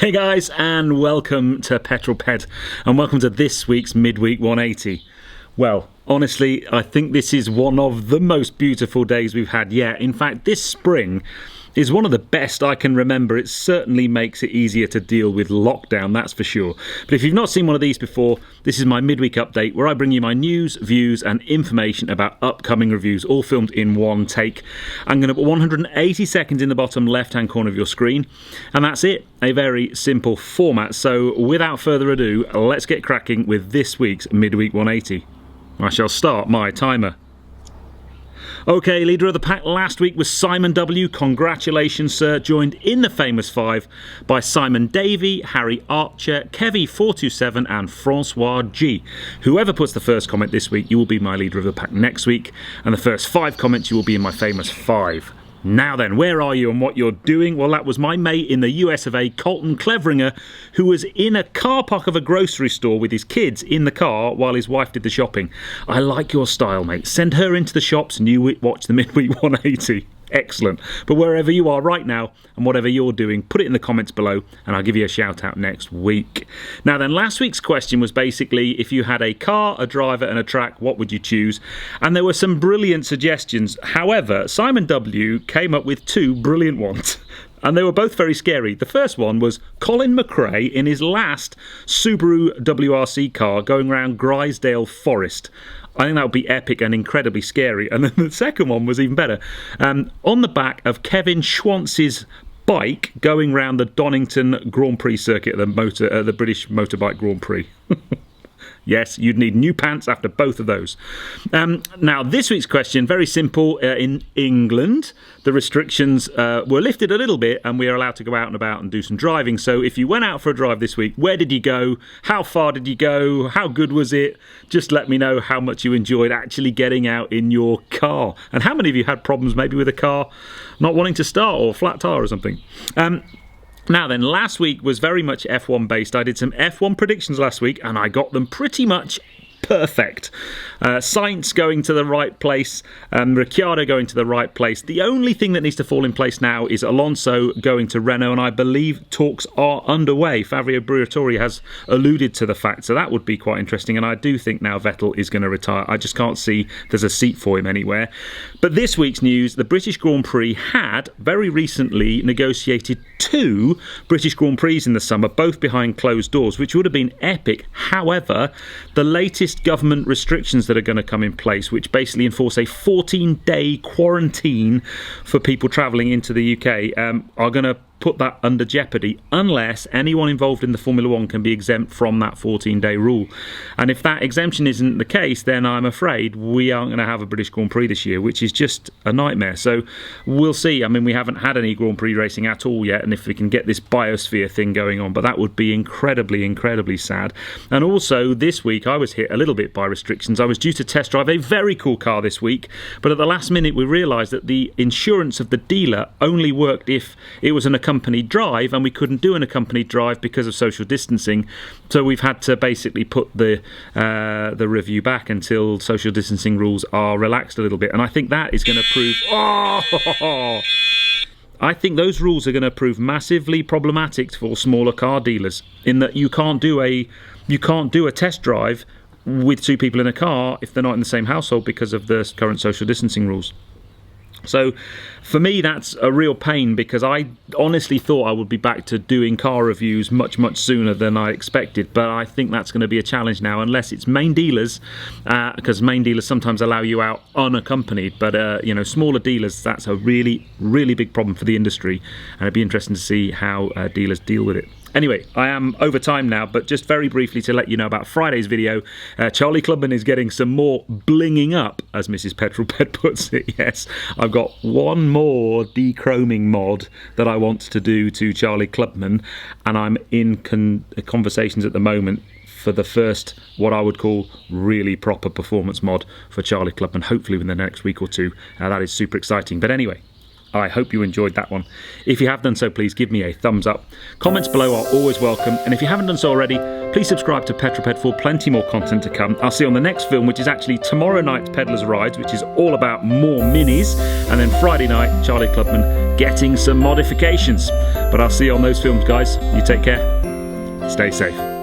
Hey guys, and welcome to Petrol Ped, and welcome to this week's Midweek 180. Well, honestly, I think this is one of the most beautiful days we've had yet. In fact, this spring is one of the best I can remember. It certainly makes it easier to deal with lockdown, that's for sure. But if you've not seen one of these before, this is my midweek update where I bring you my news, views and information about upcoming reviews, all filmed in one take. I'm going to put 180 seconds in the bottom left-hand corner of your screen, and that's it. A very simple format. So without further ado, let's get cracking with this week's Midweek 180. I shall start my timer. Okay, leader of the pack last week was Simon W. Congratulations, sir. Joined in the famous five by Simon Davey, Harry Archer, Kevy427 and Francois G. Whoever puts the first comment this week, you will be my leader of the pack next week. And the first 5 comments, you will be in my famous 5. Now then, where are you and what you're doing? Well, that was my mate in the US of A, Colton Cleveringer, who was in a car park of a grocery store with his kids in the car while his wife did the shopping. I like your style, mate. Send her into the shops and you watch the Midweek 180. Excellent. But wherever you are right now and whatever you're doing, put it in the comments below and I'll give you a shout out next week. Now then, last week's question was basically if you had a car, a driver and a track, what would you choose? And there were some brilliant suggestions. However, Simon W came up with 2 brilliant ones. And they were both very scary. The first one was Colin McRae in his last Subaru WRC car going around Grisdale Forest. I think that would be epic and incredibly scary. And then the second one was even better. On the back of Kevin Schwantz's bike going round the Donington Grand Prix circuit at the British Motorbike Grand Prix. Yes, you'd need new pants after both of those. Now, this week's question, very simple. In England, the restrictions were lifted a little bit and we are allowed to go out and about and do some driving. So if you went out for a drive this week, where did you go? How far did you go? How good was it? Just let me know how much you enjoyed actually getting out in your car. And how many of you had problems maybe with a car not wanting to start or flat tire or something? Now then, last week was very much F1 based. I did some F1 predictions last week and I got them pretty much perfect. Sainz going to the right place, Ricciardo going to the right place. The only thing that needs to fall in place now is Alonso going to Renault, and I believe talks are underway. Fabio Briatore has alluded to the fact, so that would be quite interesting, and I do think now Vettel is going to retire. I just can't see there's a seat for him anywhere. But this week's news, the British Grand Prix had very recently negotiated 2 British Grand Prix in the summer, both behind closed doors, which would have been epic. However, the latest government restrictions that are going to come in place, which basically enforce a 14-day quarantine for people travelling into the UK, are going to put that under jeopardy unless anyone involved in the Formula 1 can be exempt from that 14-day rule. And if that exemption isn't the case, then I'm afraid we aren't going to have a British Grand Prix this year, which is just a nightmare. So we'll see. I mean, we haven't had any Grand Prix racing at all yet, and if we can get this biosphere thing going on, but that would be incredibly, incredibly sad. And also, this week, I was hit a little bit by restrictions. I was due to test drive a very cool car this week, but at the last minute, we realised that the insurance of the dealer only worked if it was an accompanied drive, and we couldn't do an accompanied drive because of social distancing. So we've had to basically put the review back until social distancing rules are relaxed a little bit. And I think that is going to prove... I think those rules are going to prove massively problematic for smaller car dealers, in that you can't do a test drive with 2 people in a car if they're not in the same household because of the current social distancing rules. So for me, that's a real pain, because I honestly thought I would be back to doing car reviews much, much sooner than I expected. But I think that's going to be a challenge now, unless it's main dealers, because main dealers sometimes allow you out unaccompanied. But, smaller dealers, that's a really, really big problem for the industry. And it'd be interesting to see how dealers deal with it. Anyway, I am over time now, but just very briefly to let you know about Friday's video, Charlie Clubman is getting some more blinging up, as Mrs. Petrol Ped puts it. Yes, I've got one more dechroming mod that I want to do to Charlie Clubman, and I'm in conversations at the moment for the first, what I would call, really proper performance mod for Charlie Clubman, hopefully within the next week or 2. That is super exciting. But anyway, I hope you enjoyed that one. If you have done so, please give me a thumbs up. Comments below are always welcome, and if you haven't done so already, please subscribe to Petrol Ped for plenty more content to come. I'll see you on the next film, which is actually tomorrow night's Peddlers Rides, which is all about more minis, and then Friday night, Charlie Clubman getting some modifications. But I'll see you on those films, guys. You take care. Stay safe.